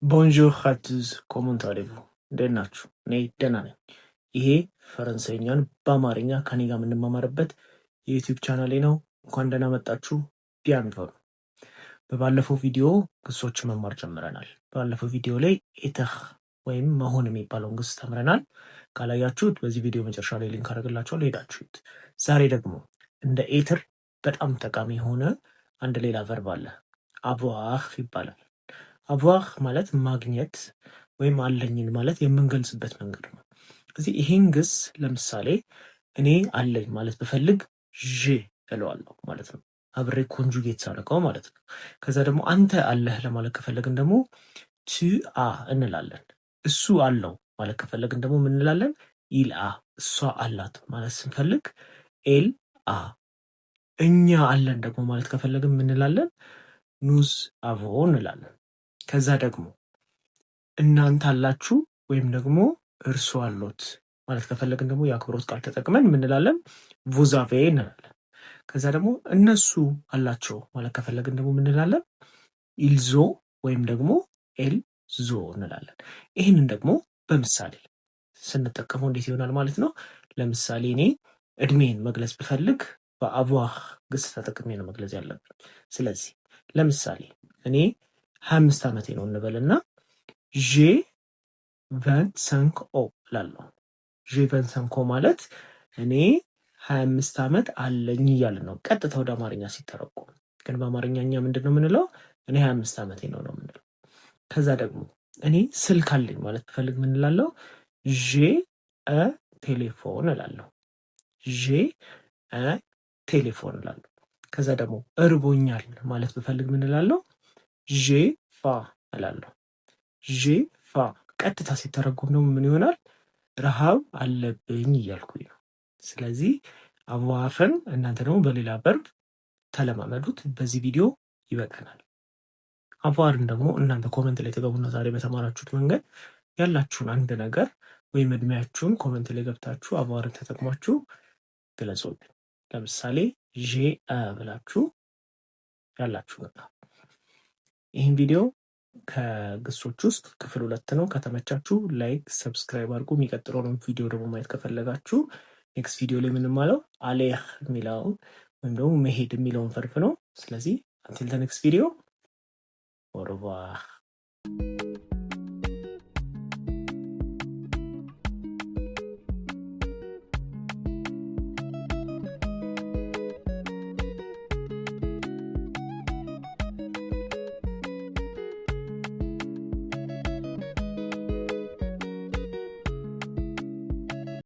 ቦንጆur à tous, comment allez-vous? እንዴት ናችሁ? እኔ ደህና ነኝ። ይሄ ፈረንሳይኛን በአማርኛ ከኔ ጋር የምንማማርበት የዩቲዩብ ቻናሌ ነው። እንኳን ደህና መጣችሁ። ቢያንቨሩ በባለፈው ቪዲዮ ግሶችን መማር ጀምረናል። ባለፈው ቪዲዮ ላይ ኤተህ ወይም መሆን የሚባለውን ግስ ተምረናል። ካላያችሁት በዚህ ቪዲዮ መጨረሻ ላይ ሊንክ አደርግላችኋለሁ፣ ሄዳችሁት። ዛሬ ደግሞ እንደ ኤትር በጣም ጠቃሚ የሆነ አንድ ሌላ ቨርብ አለ። አቮር ይባላል። አቮር ማለት ማግኘት ወይም አለኝን ማለት የምንገልጽበት መንገድ ነው። እዚህ ይሄን ግስ ለምሳሌ እኔ አለኝ ማለት ብፈልግ ዤ እለዋለሁ ማለት ነው። አብሬ ኮንጁጌት ሳደርገው ማለት ነው። ከዛ ደግሞ አንተ አለህ ለማለት ከፈለግን ደግሞ ቱ አ እንላለን። እሱ አለው ማለት ከፈለግን ደግሞ ምን እንላለን? ኢል አ። እሷ አላት ማለት ስንፈልግ ኤል አ። እኛ አለን ደግሞ ማለት ከፈለግን ምን እንላለን? ኑዝ አቮ እንላለን። ከዛ ደግሞ እናንተ አላችሁ ወይም ደግሞ እርሱ አሎት ማለት ከፈለግን ደግሞ የአክብሮት ቃል ተጠቅመን ምን እንላለን? ቮዛቬ እንላለን። ከዛ ደግሞ እነሱ አላቸው ማለት ከፈለግን ደግሞ ምን እንላለን? ኢልዞ ወይም ደግሞ ኤል ዞ እንላለን። ይህንን ደግሞ በምሳሌ ስንጠቀመው እንዴት ይሆናል ማለት ነው? ለምሳሌ እኔ እድሜን መግለጽ ብፈልግ በአቮር ግስ ተጠቅሜ ነው መግለጽ ያለብን። ስለዚህ ለምሳሌ እኔ 25 ዓመቴ ነው እንበልና ዤ 25 ኦ እላለሁ። ዤ 25 ኦ ማለት እኔ 25 ዓመት አለኝ እያልን ነው ቀጥታ ወደ አማርኛ ሲተረጎም። ግን በአማርኛ እኛ ምንድን ነው የምንለው? እኔ 25 ዓመቴ ነው የምንለው። ከዛ ደግሞ እኔ ስልክ አለኝ ማለት ብፈልግ ምን እላለሁ? ዤ አ ቴሌፎን እላለሁ። ዤ አ ቴሌፎን እላለሁ። ከዛ ደግሞ እርቦኛል ማለት ብፈልግ ምን እላለሁ? ዤ ፋ እላለሁ። ዤ ፋ ቀጥታ ሲተረጎም ደግሞ ምን ይሆናል? ረሃብ አለብኝ እያልኩኝ ነው። ስለዚህ አቮርን እናንተ ደግሞ በሌላ ቨርብ ተለማመዱት። በዚህ ቪዲዮ ይበቃናል። አቮርን ደግሞ እናንተ ኮመንት ላይ ተገቡና ዛሬ በተማራችሁት መንገድ ያላችሁን አንድ ነገር ወይም እድሜያችሁን ኮመንት ላይ ገብታችሁ አቮርን ተጠቅማችሁ ግለጹልን። ለምሳሌ ዤ አ ብላችሁ ያላችሁ ነገር። ይህን ቪዲዮ ከግሶች ውስጥ ክፍል 2 ነው። ከተመቻችሁ ላይክ፣ ሰብስክራይብ አድርጉ። የሚቀጥለውን ቪዲዮ ደግሞ ማየት ከፈለጋችሁ ኔክስት ቪዲዮ ላይ የምንማለው አሌህ የሚለውን ወይም ደግሞ መሄድ የሚለውን ቨርብ ነው። ስለዚህ አንቲል ዘ ኔክስት ቪዲዮ ኦርቫር